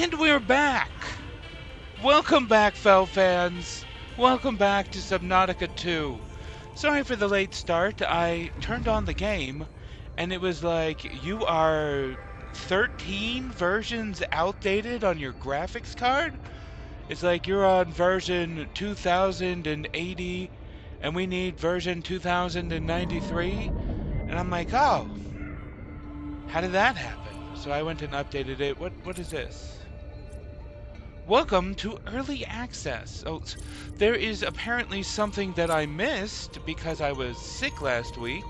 And we're back! Welcome back, Fel fans! Welcome back to Subnautica 2. Sorry for the late start. I turned on the game, and it was like, you are 13 versions outdated on your graphics card? It's like you're on version 2080, and we need version 2093? And I'm like, oh, how did that happen? So I went and updated it. What is this? Welcome to Early Access. Oh, there is apparently something that I missed because I was sick last week.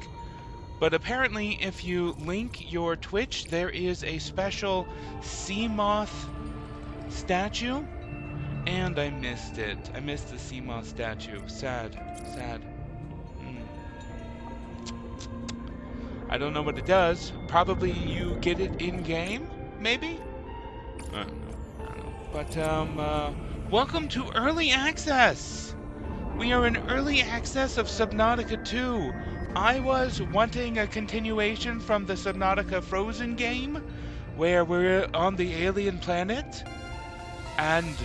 But apparently if you link your Twitch, there is a special sea moth statue. And I missed it. I missed the sea moth statue. Sad. Sad. I don't know what it does. Probably you get it in-game, maybe? I don't know. But, welcome to Early Access! We are in Early Access of Subnautica 2. I was wanting a continuation from the Subnautica Frozen game, where we're on the alien planet, and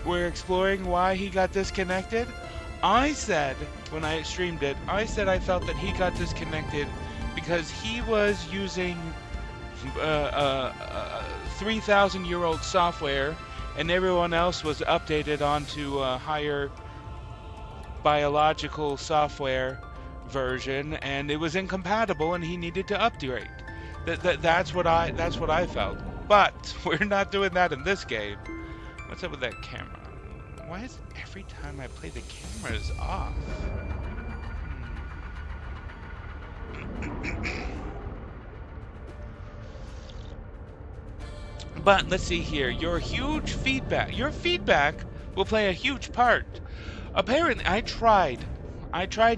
we're exploring why he got disconnected. I said, when I streamed it, I said I felt that he got disconnected because he was using 3,000-year-old software, and everyone else was updated onto a higher biological software version, and it was incompatible, and he needed to upgrade. That's what I felt. But we're not doing that in this game. What's up with that camera? Why is every time I play the camera is off? But let's see here. Your feedback will play a huge part. Apparently, I tried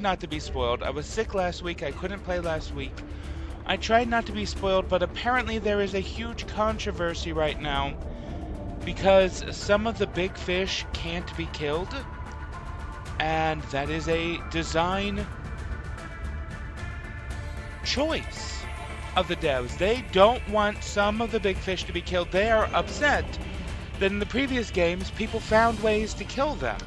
not to be spoiled. I was sick last week. I couldn't play last week. I tried not to be spoiled, but apparently there is a huge controversy right now because some of the big fish can't be killed, and that is a design choice of the devs. They don't want some of the big fish to be killed. They are upset that in the previous games people found ways to kill them.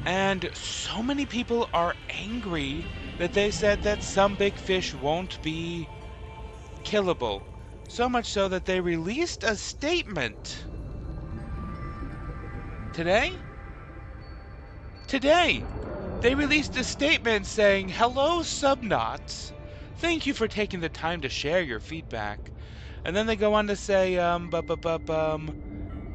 And so many people are angry that they said that some big fish won't be killable. So much so that they released a statement. Today, they released a statement saying, "Hello, Subnauts. Thank you for taking the time to share your feedback." And then they go on to say,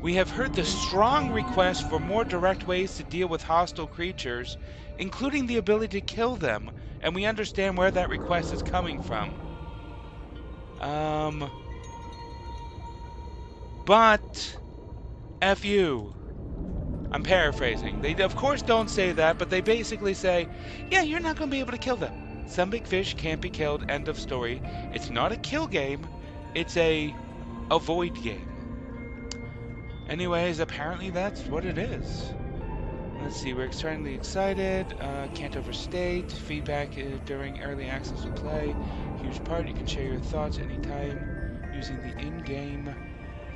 "We have heard the strong request for more direct ways to deal with hostile creatures, including the ability to kill them, and we understand where that request is coming from. But F you." I'm paraphrasing. They of course don't say that, but they basically say, yeah, you're not going to be able to kill them. Some big fish can't be killed, end of story. It's not a kill game, it's a avoid game. Anyways, apparently that's what it is. Let's see, we're extremely excited. Can't overstate. Feedback during early access to play. Huge part. You can share your thoughts anytime using the in-game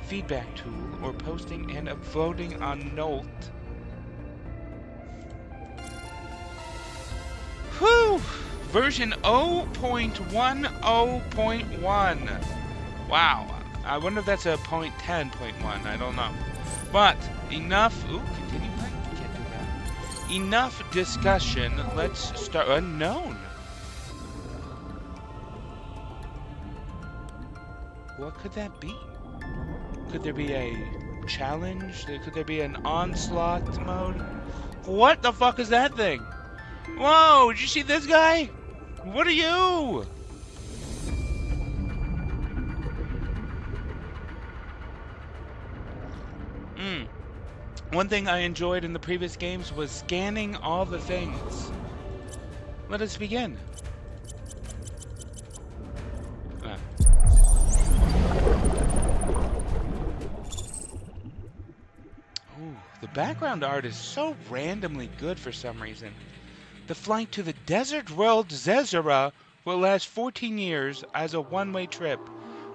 feedback tool or posting and upvoting on Note. Whew! Version 0.10.1. Wow. I wonder if that's a 0.10.1. I don't know. But enough. Ooh, continue playing. Can't do that. Enough discussion. Let's start. Unknown. What could that be? Could there be a challenge? Could there be an onslaught mode? What the fuck is that thing? Whoa, did you see this guy? What are you? One thing I enjoyed in the previous games was scanning all the things. Let us begin. The background art is so randomly good for some reason. The flight to the desert world Zezura will last 14 years as a one-way trip.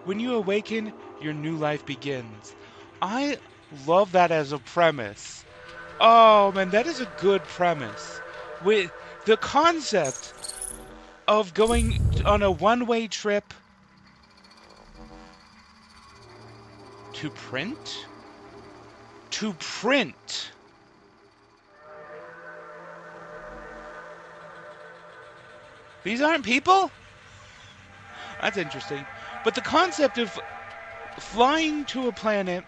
When you awaken, your new life begins. I love that as a premise. Oh man, that is a good premise. With the concept of going on a one-way trip to print? To print. These aren't people? That's interesting. But the concept of flying to a planet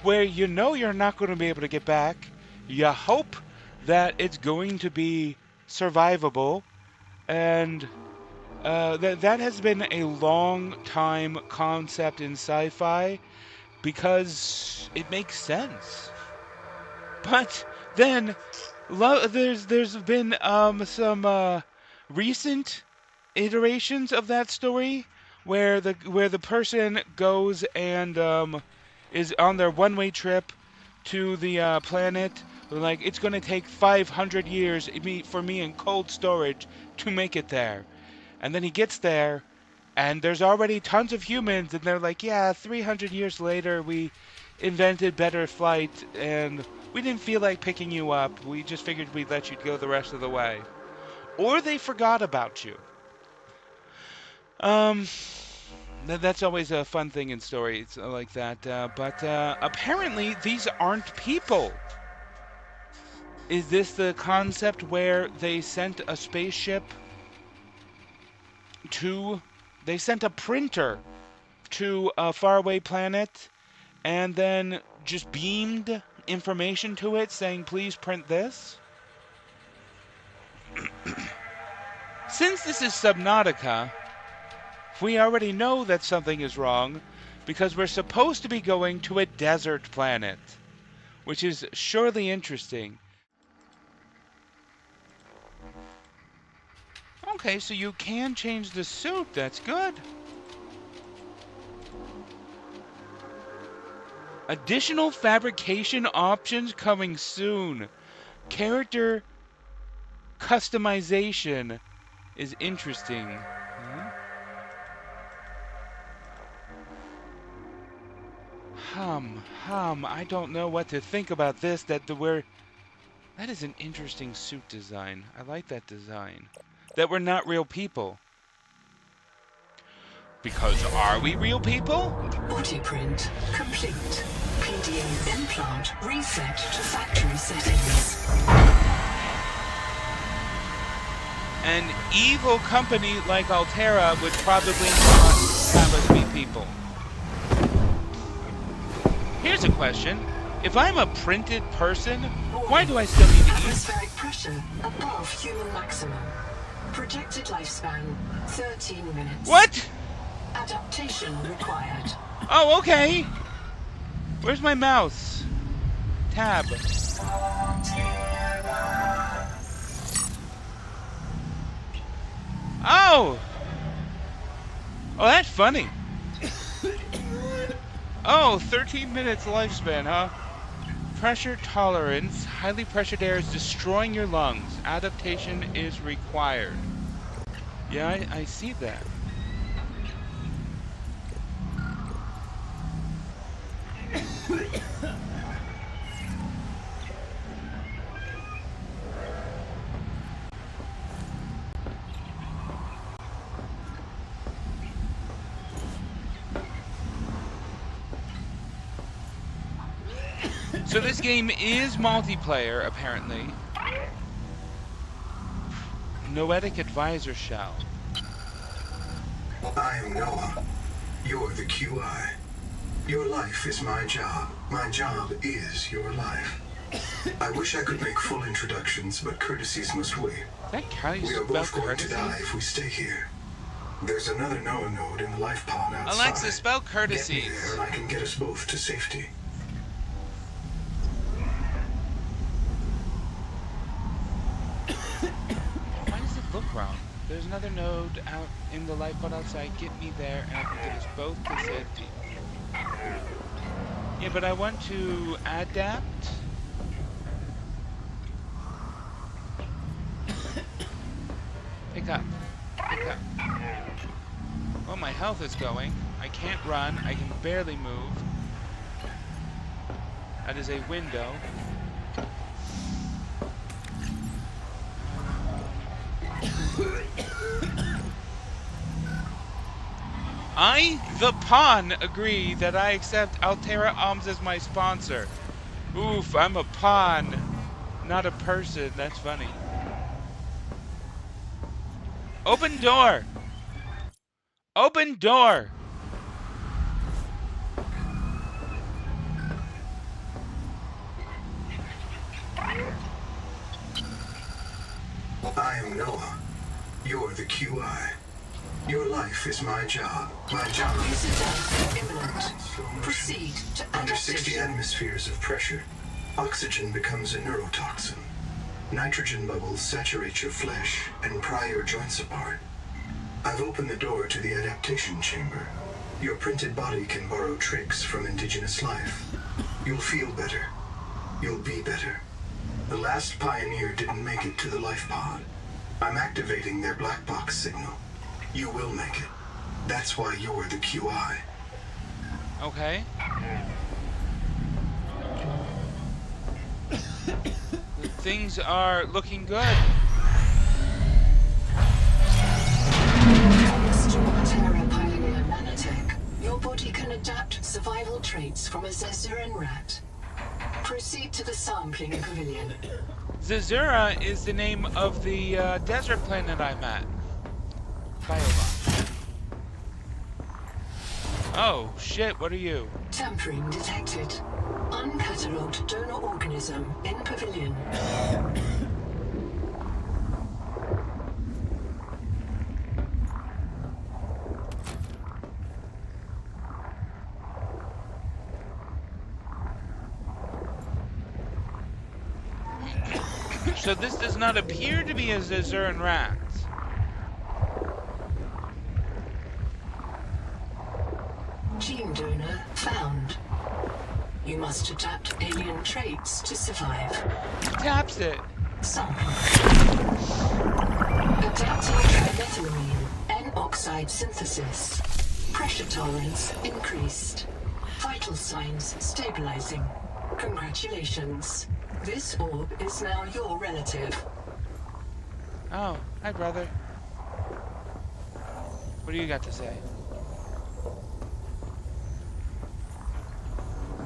where you know you're not going to be able to get back, you hope that it's going to be survivable, and that has been a long time concept in sci-fi because it makes sense. But then there's been some recent iterations of that story where the person goes and is on their one-way trip to the planet. Like, it's going to take 500 years for me in cold storage to make it there. And then he gets there, and there's already tons of humans, and they're like, yeah, 300 years later, we invented better flight, and we didn't feel like picking you up. We just figured we'd let you go the rest of the way. Or they forgot about you. Um, that's always a fun thing in stories like that. But apparently, these aren't people. Is this the concept where they sent a spaceship to... They sent a printer to a faraway planet and then just beamed information to it saying, please print this? Since this is Subnautica, we already know that something is wrong because we're supposed to be going to a desert planet, which is surely interesting. Okay, so you can change the suit. That's good. Additional fabrication options coming soon. Character customization is interesting. I don't know what to think about this. That is an interesting suit design. I like that design. That we're not real people. Because are we real people? Body print complete. PDA implant reset to factory settings. An evil company like Altera would probably not have us be people. Here's a question. If I'm a printed person, why do I still need to eat? Atmospheric pressure above human maximum. Projected lifespan 13 minutes. What? Adaptation required. Oh, okay. Where's my mouse? Tab. Oh! Oh, that's funny. Oh, 13 minutes lifespan, huh? Pressure tolerance. Highly pressured air is destroying your lungs. Adaptation is required. Yeah, I see that. So this game is multiplayer, apparently. Noetic Advisor shall. I am Noah. You're the QI. Your life is my job. My job is your life. I wish I could make full introductions, but courtesies must wait. Is that how you We are spell both going to courtesy? die if we stay here. There's another Noah node in the life pod outside. Alexa, spell Get me courtesies. there and I can get us both to safety. Why does it look wrong? There's another node out in the life pod outside. Get me there and I can get us both to safety. Yeah, but I want to adapt. Pick up. Pick up. Well, my health is going. I can't run. I can barely move. That is a window. I, the pawn, agree that I accept Altera Alms as my sponsor. Oof, I'm a pawn, not a person. That's funny. Open door! Open door! I am Noah. You're the QI. Your life is my job. My job User death imminent. Proceed to Under 60 adaptation. atmospheres of pressure, oxygen becomes a neurotoxin. Nitrogen bubbles saturate your flesh and pry your joints apart. I've opened the door to the adaptation chamber. Your printed body can borrow tricks from indigenous life. You'll feel better. You'll be better. The last pioneer didn't make it to the life pod. I'm activating their black box signal. You will make it. That's why you're the QI. Okay. Things are looking good. Thanks to Altera Pioneer Nanotech, your body can adapt survival traits from a Zezuran rat. Proceed to the sampling pavilion. Zezura is the name of the desert planet I'm at. Biolog. Oh, shit, what are you? Tampering detected. Uncatalogued donor organism in pavilion. So this does not appear to be a Zezuran rat. Gene donor found. You must adapt alien traits to survive. Taps it. Sample. Adapting trimethylamine N-oxide synthesis. Pressure tolerance increased. Vital signs stabilizing. Congratulations. This orb is now your relative. Oh, hi, brother. What do you got to say?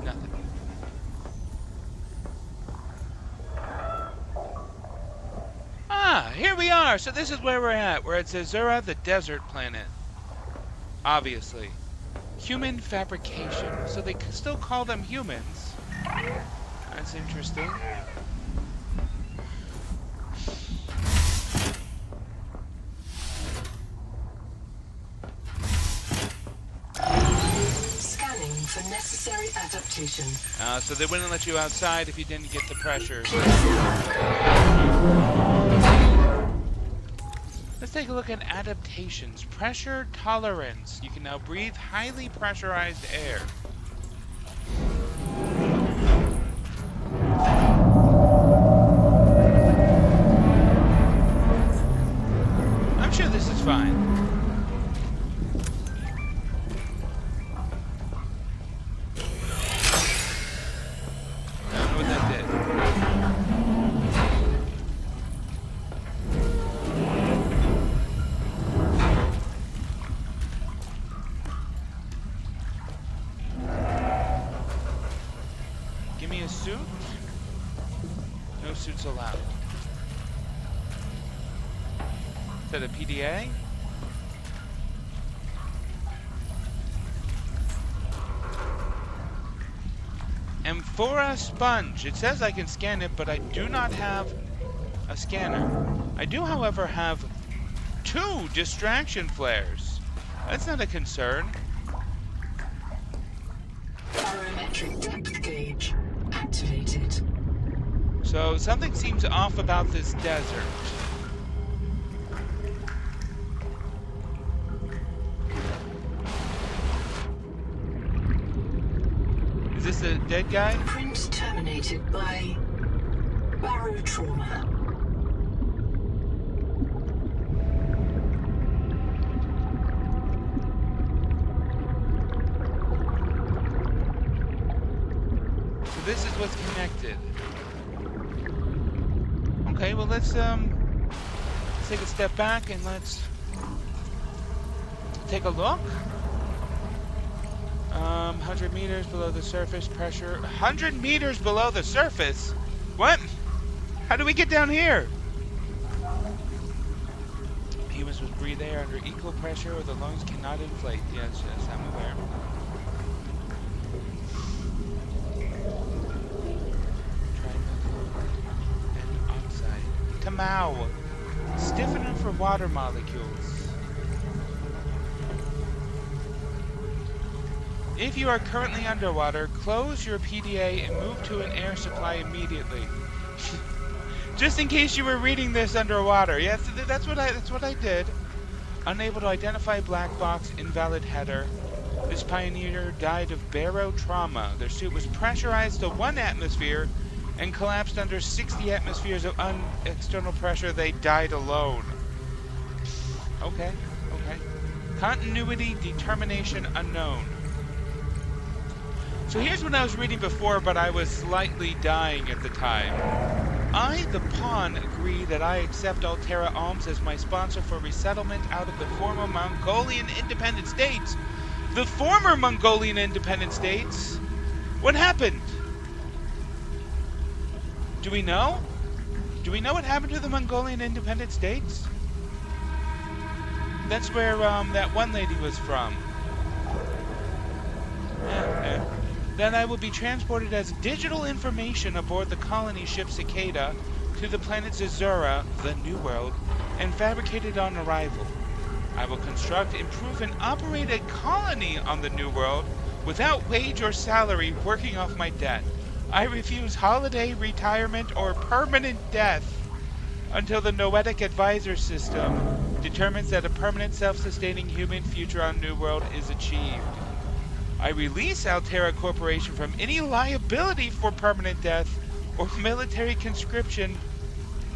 Nothing. Ah, here we are. So this is where we're at. We're at Zezura, the desert planet. Obviously. Human fabrication. So they still call them humans. That's interesting. Scanning for necessary adaptation. So they wouldn't let you outside if you didn't get the pressure. Let's take a look at adaptations. Pressure tolerance. You can now breathe highly pressurized air. I'm sure this is fine. I don't know what that did. Give me a suit. No suits allowed. Is that a PDA? Amphora sponge. It says I can scan it, but I do not have a scanner. I do, however, have 2 distraction flares. That's not a concern. Barometric depth gauge activated. So something seems off about this desert. Is this a dead guy? Print terminated by barotrauma. this is what's connected. Okay, well let's take a step back and let's take a look. 100 meters below the surface pressure. 100 meters below the surface? What? How do we get down here? Humans must breathe air under equal pressure or the lungs cannot inflate. Yes, I'm aware. And oxide. Tamao. Stiffener for water molecules. If you are currently underwater, close your PDA and move to an air supply immediately. Just in case you were reading this underwater. Yes, that's what I did. Unable to identify black box, invalid header. This pioneer died of barotrauma. Their suit was pressurized to 1 atmosphere and collapsed under 60 atmospheres of external pressure. They died alone. Okay. Continuity determination unknown. So here's what I was reading before, but I was slightly dying at the time. I, the pawn, agree that I accept Altera Alms as my sponsor for resettlement out of the former Mongolian independent states. The former Mongolian independent states? What happened? Do we know? Do we know what happened to the Mongolian independent states? That's where that one lady was from. Then I will be transported as digital information aboard the colony ship Cicada to the planet Zezura, the New World, and fabricated on arrival. I will construct, improve, and operate a colony on the New World without wage or salary, working off my debt. I refuse holiday, retirement, or permanent death until the Noetic Advisor System determines that a permanent self-sustaining human future on New World is achieved. I release Altera Corporation from any liability for permanent death or military conscription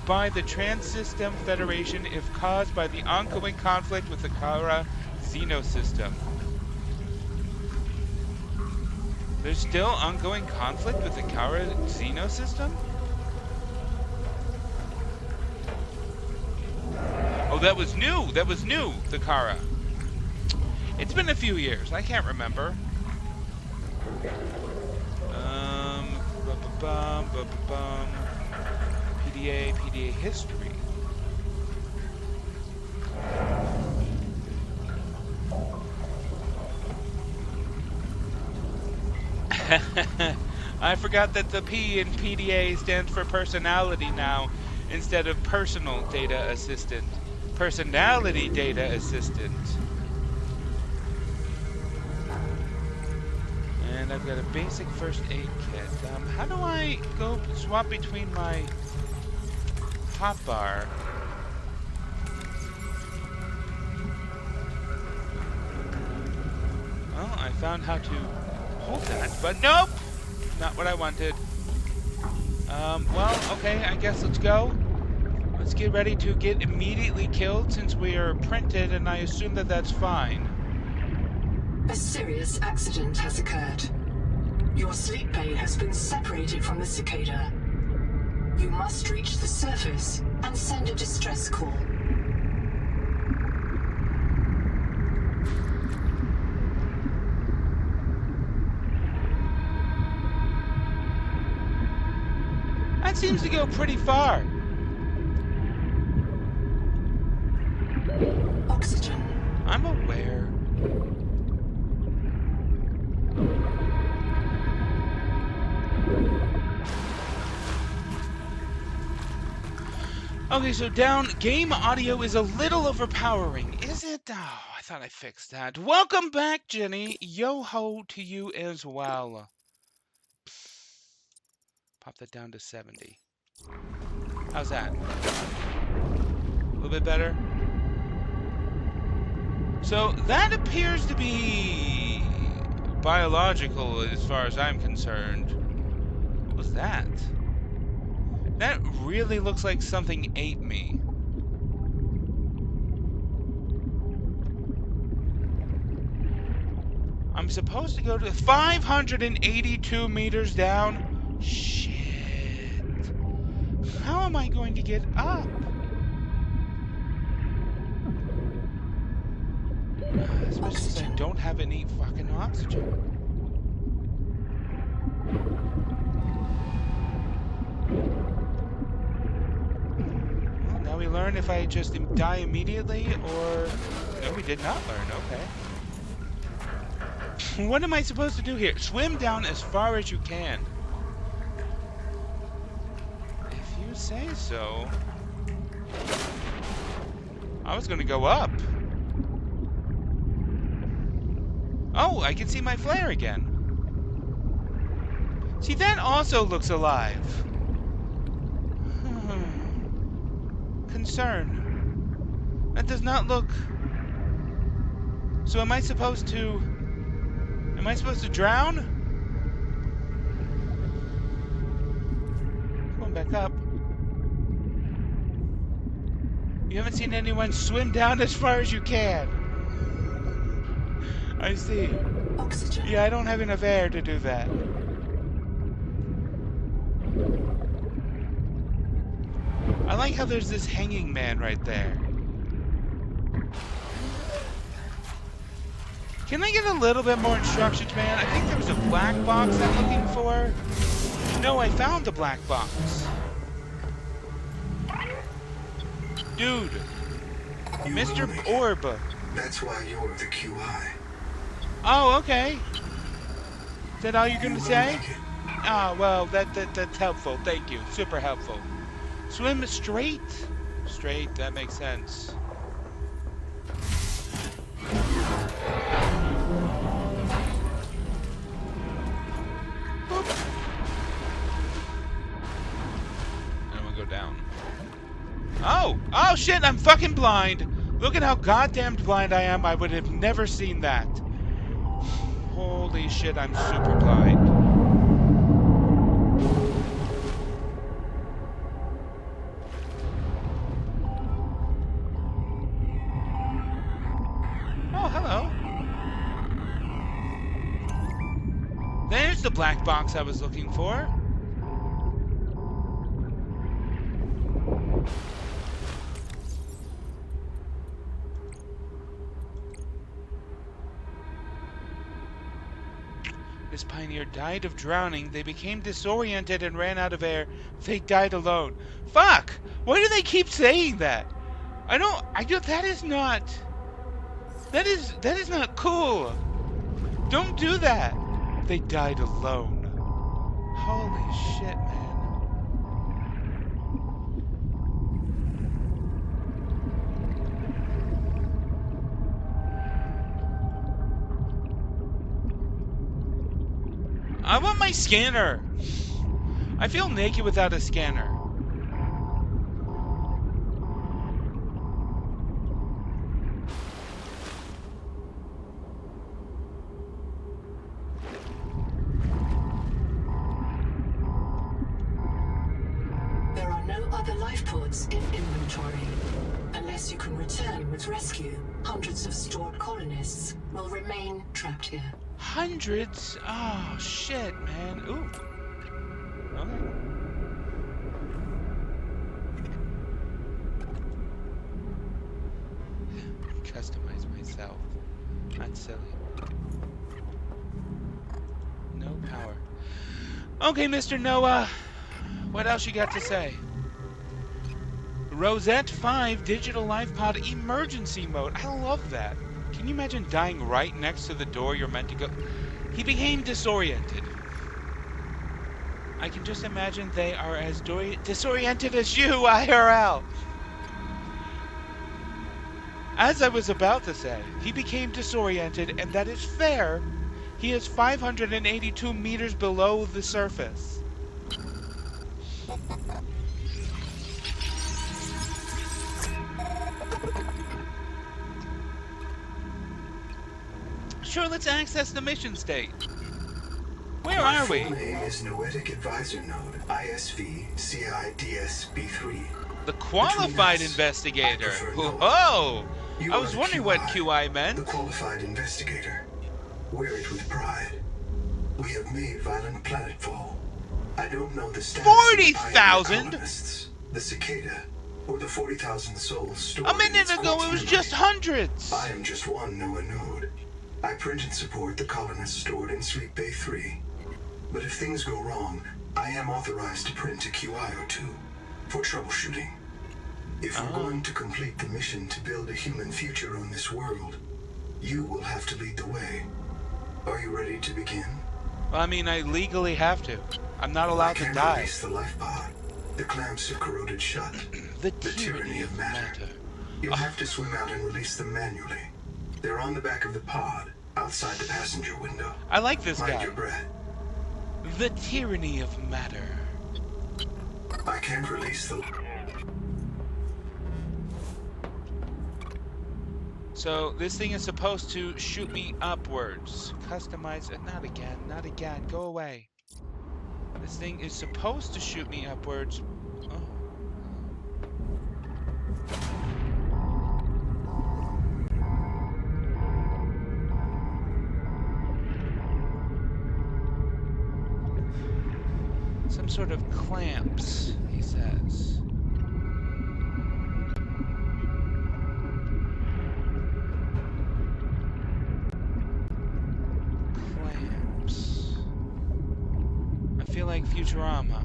by the Trans-System Federation if caused by the ongoing conflict with the Kara Xenosystem. There's still ongoing conflict with the Kara Xenosystem? Oh, that was new, the Kara. It's been a few years, I can't remember. PDA history. I forgot that the P in PDA stands for personality now, instead of personal data assistant. Personality data assistant. And I've got a basic first aid kit. How do I go swap between my hotbar? Well, I found how to hold that, but nope! Not what I wanted. Well, okay, I guess let's go. Let's get ready to get immediately killed since we are printed, and I assume that that's fine. A serious accident has occurred. Your sleep bay has been separated from the Cicada. You must reach the surface and send a distress call. That seems to go pretty far. Oxygen. I'm aware. Okay, so down, game audio is a little overpowering, is it? Oh, I thought I fixed that. Welcome back, Jenny. Yo-ho to you as well. Pop that down to 70. How's that? A little bit better? So that appears to be biological as far as I'm concerned. What was that? That really looks like something ate me. I'm supposed to go to 582 meters down. Shit. How am I going to get up? Especially since I don't have any fucking oxygen. Well, now we learn if I just die immediately or... No, we did not learn. Okay. What am I supposed to do here? Swim down as far as you can. If you say so. I was gonna go up. Oh, I can see my flare again. See, that also looks alive. Concern. That does not look... So am I supposed to drown? Going back up. You haven't seen anyone swim down as far as you can. I see. Oxygen. Yeah, I don't have enough air to do that. I like how there's this hanging man right there. Can I get a little bit more instructions, man? I think there was a black box I'm looking for. No, I found the black box. Dude. You Mr. will make it. Orb. That's why you're the QI. Oh, okay. Is that all you're You gonna will say? make it. Ah, well, that's helpful. Thank you. Super helpful. Swim straight? Straight, that makes sense. Boop. And I'm gonna go down. Oh! Oh shit, I'm fucking blind! Look at how goddamn blind I am. I would have never seen that. Holy shit, I'm super blind. Oh, hello. There's the black box I was looking for. This pioneer died of drowning. They became disoriented and ran out of air. They died alone. Fuck! Why do they keep saying that? That is not cool. Don't do that. They died alone. Holy shit, man. I want my scanner. I feel naked without a scanner. There are no other life pods in inventory. Unless you can return with rescue, hundreds of stored colonists will remain trapped here. Hundreds? Oh, shit, man. Ooh. Okay. Customize myself. That's silly. No power. Okay, Mr. Noah. What else you got to say? Rosette 5 Digital Life Pod Emergency Mode. I love that. Can you imagine dying right next to the door you're meant to go? He became disoriented. I can just imagine they are as disoriented as you, IRL. As I was about to say, he became disoriented, and that is fair. He is 582 meters below the surface. Sure, let's access the mission state. Where are we? My full name is Noetic Advisor Node, ISV CIDS-B3. The Qualified Investigator. Whoa! I was wondering what QI meant. The Qualified Investigator. Wear it with pride. We have made violent planetfall. I don't know the status 40,000? of the colonists, the cicada, or the 40,000 souls stored A minute in its ago quartz it was memory. just hundreds! I am just one NOAA node. I print and support the colonists stored in Sleep Bay 3. But if things go wrong, I am authorized to print a QIO2 for troubleshooting. If we're going to complete the mission to build a human future on this world, you will have to lead the way. Are you ready to begin? Well, I mean, I legally have to. I'm not allowed to I can't die. release the life pod. The clamps have corroded shut. The tyranny of matter. You'll have to swim out and release them manually. They're on the back of the pod, outside the passenger window. I like this Mind guy. your breath. The tyranny of matter. I can't release the... So, this thing is supposed to shoot me upwards. Customize it. Not again. Not again. Go away. This thing is supposed to shoot me upwards. Oh. Some sort of clamps, he says. Clamps. I feel like Futurama.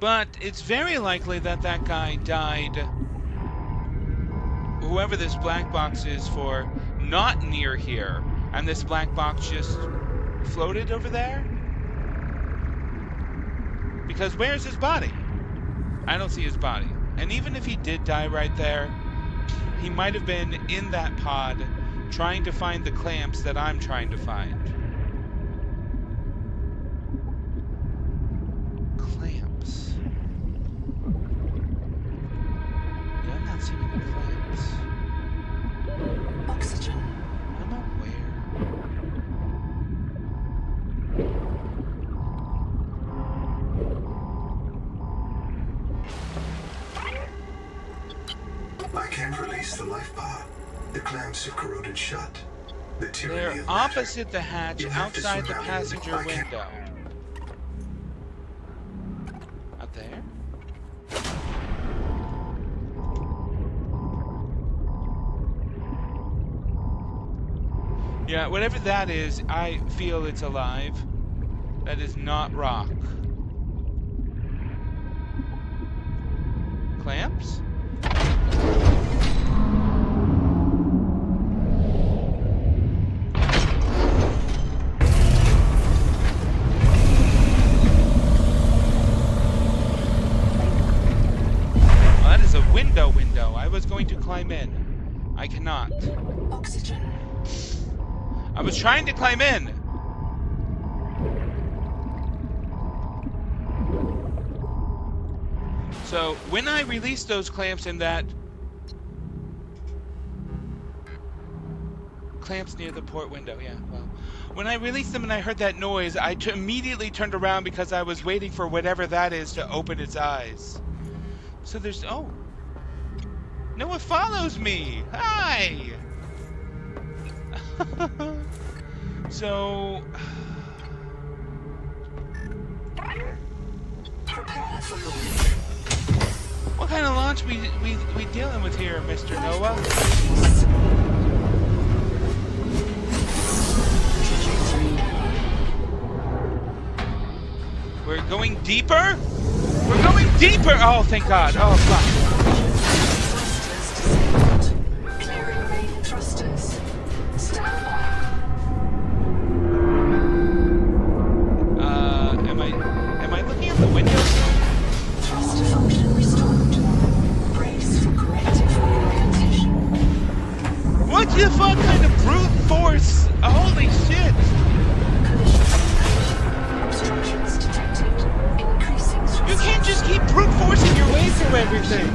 But it's very likely that that guy died, whoever this black box is for, not near here, and this black box just floated over there? Because where's his body? I don't see his body. And even if he did die right there, he might have been in that pod trying to find the clamps that I'm trying to find. Clamps. Yeah, I'm not seeing any clamps. Oxygen. I'm aware. I can't release the life pod. The clamps have corroded shut. The tyranny They're of matter. opposite the hatch, You'll have to outside swim the out passenger I can't- window. Out there? Yeah, whatever that is, I feel it's alive. That is not rock. Clamps? Well, that is a window. I was going to climb in. I cannot. Oxygen. I was trying to climb in. So when I released those clamps in that clamps near the port window, yeah, well, when I released them and I heard that noise, I immediately turned around because I was waiting for whatever that is to open its eyes. So there's, oh, Noah follows me. Hi. So, Prepare for launch. what kind of launch we dealing with here, Mr. Noah? Trajectory error. We're going deeper? We're going deeper! Oh, thank God. Oh, fuck. Thrusters disabled. Clearing main thrusters. Stand by. Am I looking at the windows? Thruster function restored. Brace for corrective reorientation. What the fuck kind of brute force? Holy shit! Collision. Obstructions detected. Increasing thrust. You can't just keep brute forcing your way through everything.